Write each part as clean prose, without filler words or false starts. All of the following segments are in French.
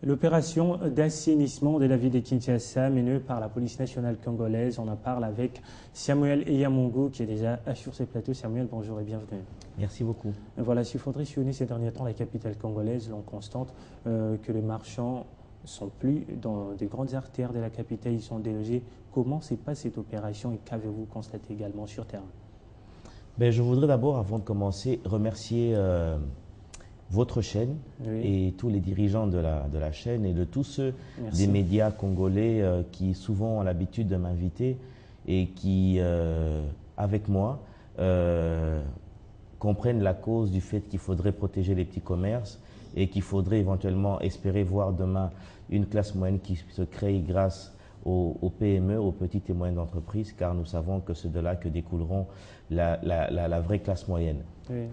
L'opération d'assainissement de la ville de Kinshasa menée par la police nationale congolaise, on en parle avec Samuel Eyamongo qui est déjà sur ce plateau. Samuel, bonjour et bienvenue. Merci beaucoup. Voilà, s'il faudrait sillonner ces derniers temps la capitale congolaise, l'on constate que les marchands sont plus dans des grandes artères de la capitale, ils sont délogés. Comment se passe cette opération et qu'avez-vous constaté également sur terrain? Je voudrais d'abord, avant de commencer, remercier votre chaîne et tous les dirigeants de la chaîne et de tous ceux des médias congolais qui souvent ont l'habitude de m'inviter et qui, avec moi, comprennent la cause du fait qu'il faudrait protéger les petits commerces et qu'il faudrait éventuellement espérer voir demain une classe moyenne qui se crée grâce aux PME, aux petites et moyennes entreprises, car nous savons que c'est de là que découleront la vraie classe moyenne. Oui.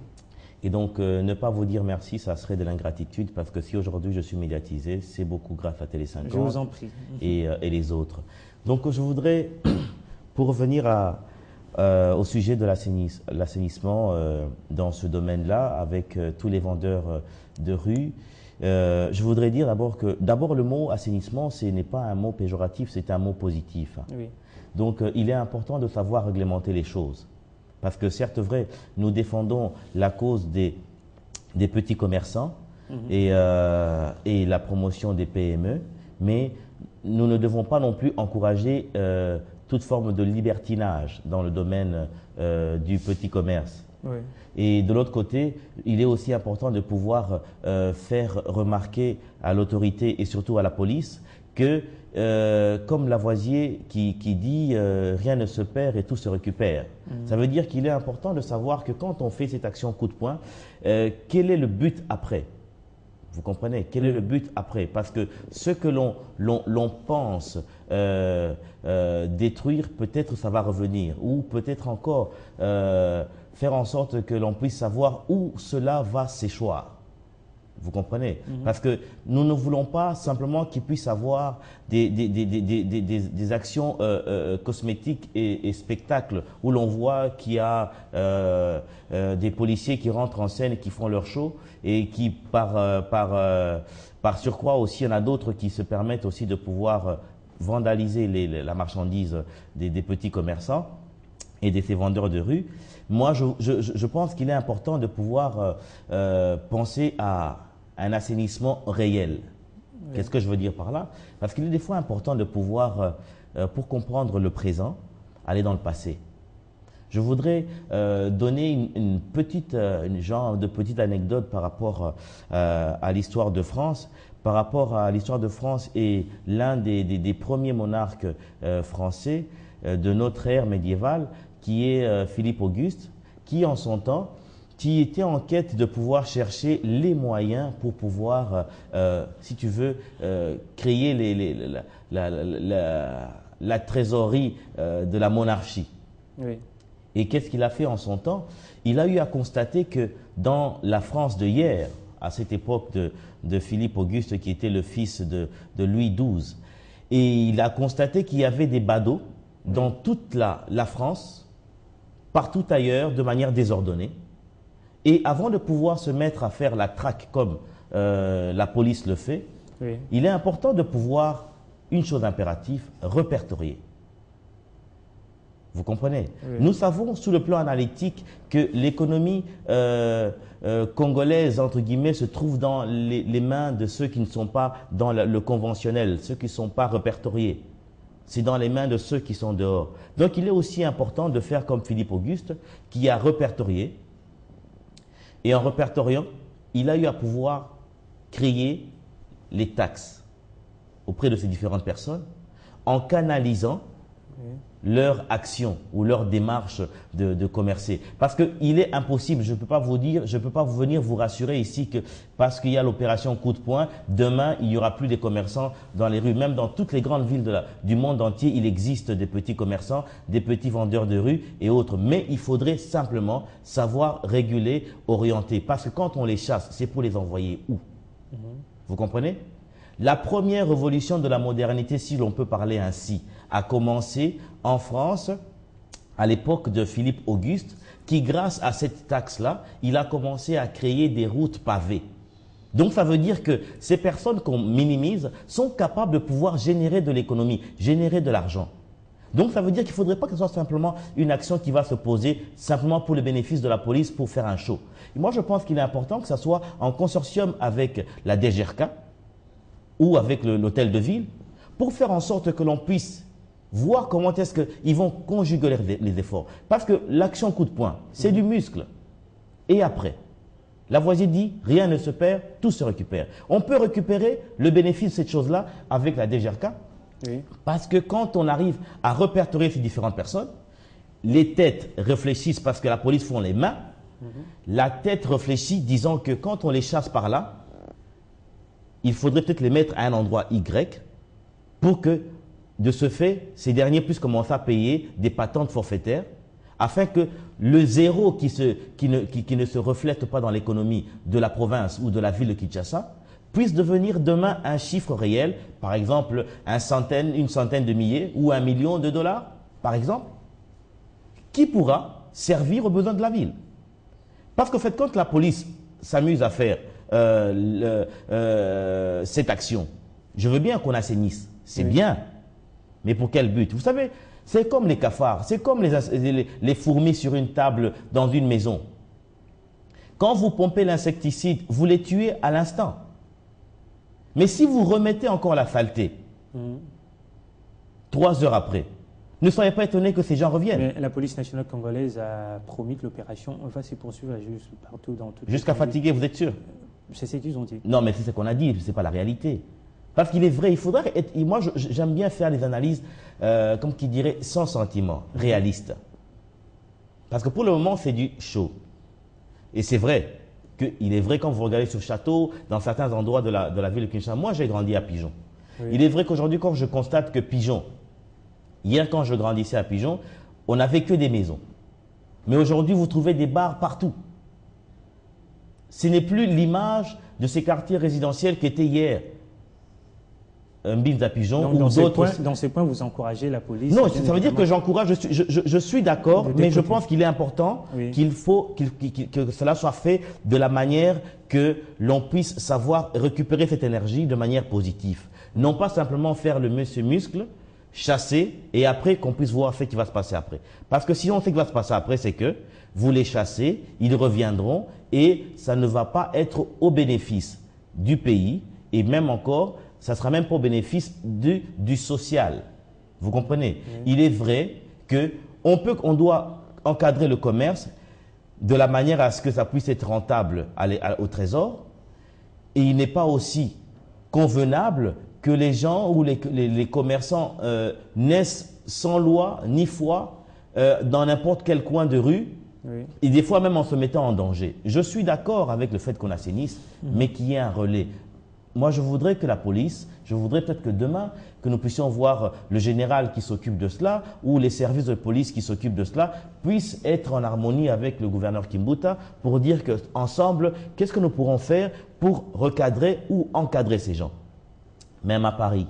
Et donc, ne pas vous dire merci, ça serait de l'ingratitude, parce que si aujourd'hui je suis médiatisé, c'est beaucoup grâce à Télé 50 je vous en prie. Et les autres. Donc, je voudrais, pour revenir au sujet de l'assainissement dans ce domaine-là, avec tous les vendeurs de rue, je voudrais dire d'abord que le mot assainissement, ce n'est pas un mot péjoratif, c'est un mot positif. Oui. Donc, il est important de savoir réglementer les choses. Parce que certes vrai, nous défendons la cause des petits commerçants et la promotion des PME, mais nous ne devons pas non plus encourager toute forme de libertinage dans le domaine du petit commerce. Oui. Et de l'autre côté, il est aussi important de pouvoir faire remarquer à l'autorité et surtout à la police que, comme Lavoisier qui dit rien ne se perd et tout se récupère. Ça veut dire qu'il est important de savoir que quand on fait cette action coup de poing, quel est le but après? Vous comprenez? Quel est le but après? Parce que ce que l'on pense détruire, peut-être ça va revenir. Ou peut-être encore faire en sorte que l'on puisse savoir où cela va s'échoir. Vous comprenez? Parce que nous ne voulons pas simplement qu'il puisse avoir des actions cosmétiques et spectacles où l'on voit qu'il y a des policiers qui rentrent en scène et qui font leur show et qui, par surcroît aussi, il y en a d'autres qui se permettent aussi de pouvoir vandaliser la marchandise des petits commerçants et de ces vendeurs de rue. Moi, je pense qu'il est important de pouvoir penser à un assainissement réel. Oui. Qu'est-ce que je veux dire par là? Parce qu'il est des fois important de pouvoir, pour comprendre le présent, aller dans le passé. Je voudrais donner une petite anecdote par rapport à l'histoire de France. Par rapport à l'histoire de France et l'un des premiers monarques français de notre ère médiévale, qui est Philippe Auguste, qui en son temps, qui était en quête de pouvoir chercher les moyens pour pouvoir, si tu veux, créer la trésorerie de la monarchie. Oui. Et qu'est-ce qu'il a fait en son temps? Il a eu à constater que dans la France de hier, à cette époque de Philippe Auguste, qui était le fils de Louis XII, et il a constaté qu'il y avait des badauds dans toute la France, partout ailleurs, de manière désordonnée. Et avant de pouvoir se mettre à faire la traque comme la police le fait, oui, il est important de pouvoir, une chose impérative, répertorier. Vous comprenez? Oui. Nous savons, sous le plan analytique, que l'économie congolaise, entre guillemets, se trouve dans les mains de ceux qui ne sont pas dans le conventionnel, ceux qui ne sont pas répertoriés. C'est dans les mains de ceux qui sont dehors. Donc, il est aussi important de faire comme Philippe Auguste, qui a répertorié. Et en répertoriant, il a eu à pouvoir créer les taxes auprès de ces différentes personnes en canalisant leur action ou leur démarche de commercer. Parce qu'il est impossible, je ne peux pas vous dire, je ne peux pas venir vous rassurer ici que parce qu'il y a l'opération coup de poing, demain il n'y aura plus des commerçants dans les rues. Même dans toutes les grandes villes du monde entier, il existe des petits commerçants, des petits vendeurs de rue et autres. Mais il faudrait simplement savoir réguler, orienter. Parce que quand on les chasse, c'est pour les envoyer où? Vous comprenez? La première révolution de la modernité, si l'on peut parler ainsi, a commencé en France à l'époque de Philippe Auguste, qui grâce à cette taxe-là, il a commencé à créer des routes pavées. Donc ça veut dire que ces personnes qu'on minimise sont capables de pouvoir générer de l'économie, générer de l'argent. Donc ça veut dire qu'il ne faudrait pas que ce soit simplement une action qui va se poser simplement pour le bénéfice de la police pour faire un show. Et moi je pense qu'il est important que ça soit en consortium avec la DGRK ou avec l'hôtel de ville pour faire en sorte que l'on puisse voir comment est-ce qu'ils vont conjuguer les efforts. Parce que l'action coup de poing, c'est du muscle. Et après, Lavoisier dit, rien ne se perd, tout se récupère. On peut récupérer le bénéfice de cette chose-là avec la DGRK. Oui. Parce que quand on arrive à répertorier ces différentes personnes, les têtes réfléchissent parce que la police font les mains. La tête réfléchit disant que quand on les chasse par là, il faudrait peut-être les mettre à un endroit Y pour que, de ce fait, ces derniers puissent commencer à payer des patentes forfaitaires afin que le zéro qui ne se reflète pas dans l'économie de la province ou de la ville de Kinshasa puisse devenir demain un chiffre réel, par exemple une centaine de milliers ou $1 million, par exemple, qui pourra servir aux besoins de la ville. Parce qu'en fait, quand la police s'amuse à faire cette action, je veux bien qu'on assainisse, c'est bien, mais pour quel but? Vous savez, c'est comme les cafards, c'est comme les fourmis sur une table dans une maison. Quand vous pompez l'insecticide, vous les tuez à l'instant. Mais si vous remettez encore la saleté, 3 heures après, ne soyez pas étonnés que ces gens reviennent. Mais la police nationale congolaise a promis que l'opération va se poursuivre partout dans tout. Jusqu'à fatiguer, vous êtes sûr? C'est ce qu'ils ont dit. Non, mais c'est ce qu'on a dit, ce n'est pas la réalité. Parce qu'il est vrai, il faudrait être... Moi, j'aime bien faire des analyses, comme qui dirait, sans sentiment, réalistes. Parce que pour le moment, c'est du show. Et c'est vrai qu'il est vrai quand vous regardez sur Château, dans certains endroits de la ville de Kinshasa. Moi, j'ai grandi à Pigeon. Oui. Il est vrai qu'aujourd'hui, quand je constate que Pigeon, hier, quand je grandissais à Pigeon, on n'avait que des maisons. Mais aujourd'hui, vous trouvez des bars partout. Ce n'est plus l'image de ces quartiers résidentiels qui étaient hier. À Pigeon ou d'autres. Dans ces points, vous encouragez la police? Non, ça veut dire que j'encourage, je suis d'accord, mais je pense qu'il est important qu'il faut que cela soit fait de la manière que l'on puisse savoir récupérer cette énergie de manière positive. Non pas simplement faire le monsieur muscle, chasser, et après qu'on puisse voir ce qui va se passer après. Parce que si on sait ce qui va se passer après, c'est que vous les chassez, ils reviendront, et ça ne va pas être au bénéfice du pays, et même encore, ça ne sera même pas au bénéfice du social. Vous comprenez? Il est vrai qu'on doit encadrer le commerce de la manière à ce que ça puisse être rentable au trésor. Et il n'est pas aussi convenable que les gens ou les commerçants naissent sans loi ni foi dans n'importe quel coin de rue. Et des fois même en se mettant en danger. Je suis d'accord avec le fait qu'on assainisse, mais qu'il y ait un relais. Moi, je voudrais que la police, je voudrais peut-être que demain, que nous puissions voir le général qui s'occupe de cela ou les services de police qui s'occupent de cela puissent être en harmonie avec le gouverneur Kimbuta pour dire qu'ensemble, qu'est-ce que nous pourrons faire pour recadrer ou encadrer ces gens. Même à Paris,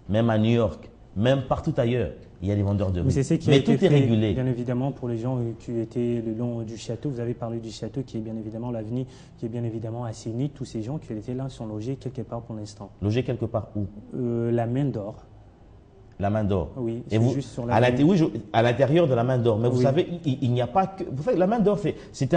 même à New York, même partout ailleurs, il y a des vendeurs de rue. Mais tout est régulé. Bien évidemment, pour les gens qui étaient le long du château, vous avez parlé du château qui est bien évidemment l'avenue, qui est bien évidemment assaini. Tous ces gens qui étaient là sont logés quelque part pour l'instant. Logés quelque part où? La Main d'Or. La Main d'Or. Oui, c'est juste sur la à l'intérieur de la Main d'Or. Mais vous savez, il n'y a pas que... Vous savez, la Main d'Or, c'est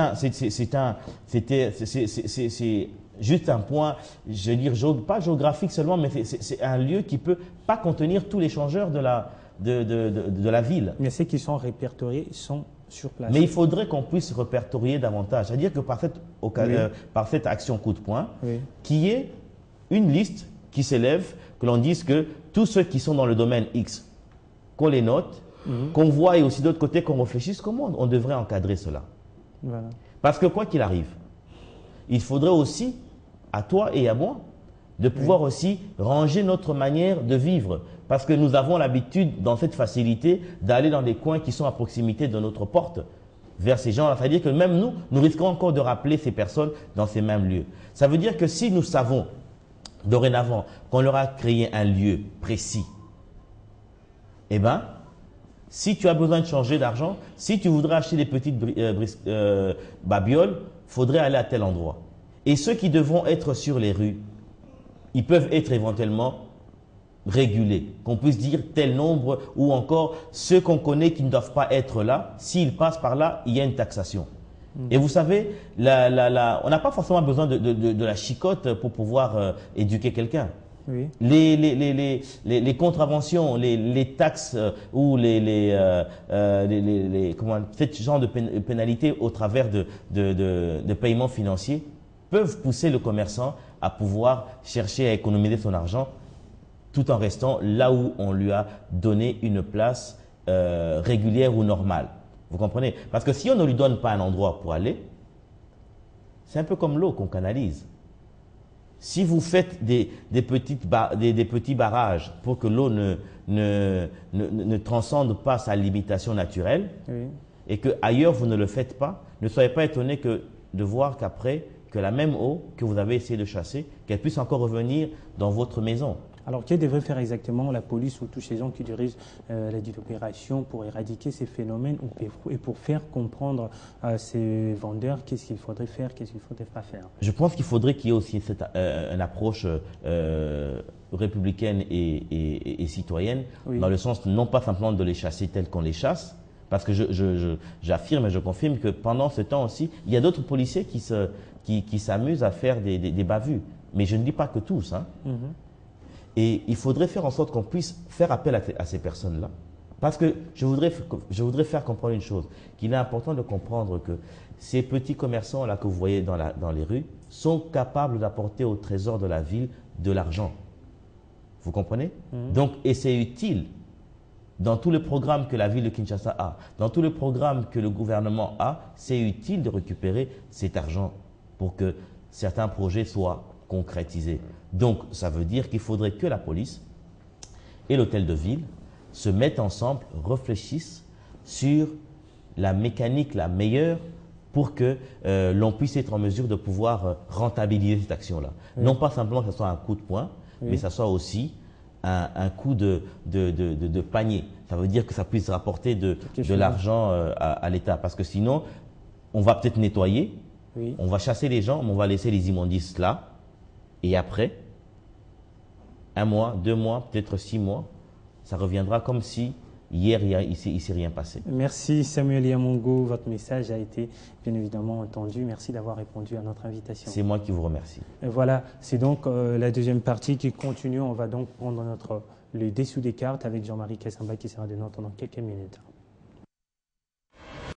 juste un point, je veux dire, pas géographique seulement, mais c'est un lieu qui ne peut pas contenir tous les changeurs de la ville. Mais ceux qui sont répertoriés sont sur place. Mais il faudrait qu'on puisse répertorier davantage. C'est-à-dire que par cette action coup de poing, qu'il y ait une liste qui s'élève, que l'on dise que tous ceux qui sont dans le domaine X, qu'on les note, qu'on voit et aussi d'autre côté qu'on réfléchisse comment on devrait encadrer cela. Voilà. Parce que quoi qu'il arrive, il faudrait aussi, à toi et à moi, de pouvoir aussi ranger notre manière de vivre. Parce que nous avons l'habitude, dans cette facilité, d'aller dans des coins qui sont à proximité de notre porte, vers ces gens-là. C'est-à-dire que même nous risquons encore de rappeler ces personnes dans ces mêmes lieux. Ça veut dire que si nous savons, dorénavant, qu'on leur a créé un lieu précis, eh bien, si tu as besoin de changer d'argent, si tu voudrais acheter des petites babioles, il faudrait aller à tel endroit. Et ceux qui devront être sur les rues, ils peuvent être éventuellement régulés. Qu'on puisse dire tel nombre, ou encore ceux qu'on connaît qui ne doivent pas être là, s'ils passent par là, il y a une taxation. Et vous savez, on n'a pas forcément besoin de la chicotte pour pouvoir éduquer quelqu'un. Oui. Les contraventions, les taxes ou ce genre de pénalités au travers de paiements financiers peuvent pousser le commerçant à pouvoir chercher à économiser son argent tout en restant là où on lui a donné une place régulière ou normale. Vous comprenez? Parce que si on ne lui donne pas un endroit pour aller, c'est un peu comme l'eau qu'on canalise. Si vous faites des petits barrages pour que l'eau ne transcende pas sa limitation naturelle, oui, et qu'ailleurs vous ne le faites pas, ne soyez pas étonné de voir qu'après, que la même eau que vous avez essayé de chasser, qu'elle puisse encore revenir dans votre maison. Alors, que devrait faire exactement la police ou tous ces gens qui dirigent la dite opération pour éradiquer ces phénomènes et pour faire comprendre à ces vendeurs qu'est-ce qu'il faudrait faire, qu'est-ce qu'il ne faudrait pas faire? Je pense qu'il faudrait qu'il y ait aussi une approche républicaine et citoyenne, oui, dans le sens non pas simplement de les chasser tels qu'on les chasse, parce que j'affirme et je confirme que pendant ce temps aussi, il y a d'autres policiers qui s'amusent à faire des bavures. Mais je ne dis pas que tous, hein. Et il faudrait faire en sorte qu'on puisse faire appel à ces personnes-là. Parce que je voudrais faire comprendre une chose, qu'il est important de comprendre que ces petits commerçants-là que vous voyez dans les rues sont capables d'apporter au trésor de la ville de l'argent. Vous comprenez? Donc, et c'est utile dans tous les programmes que la ville de Kinshasa a, dans tous les programmes que le gouvernement a, c'est utile de récupérer cet argent pour que certains projets soient concrétisés. Donc, ça veut dire qu'il faudrait que la police et l'hôtel de ville se mettent ensemble, réfléchissent sur la mécanique la meilleure pour que l'on puisse être en mesure de pouvoir rentabiliser cette action-là. Oui. Non pas simplement que ce soit un coup de poing, oui, mais que ce soit aussi un coup de panier. Ça veut dire que ça puisse rapporter de l'argent à l'État. Parce que sinon, on va peut-être nettoyer, oui, on va chasser les gens, mais on va laisser les immondices là. Et après, 1 mois, 2 mois, peut-être 6 mois, ça reviendra comme si hier, il ne s'est rien passé. Merci Samuel Yamongo. Votre message a été bien évidemment entendu. Merci d'avoir répondu à notre invitation. C'est moi qui vous remercie. Et voilà, c'est donc la deuxième partie qui continue. On va donc prendre le dessous des cartes avec Jean-Marie Kassamba qui sera de nous dans quelques minutes.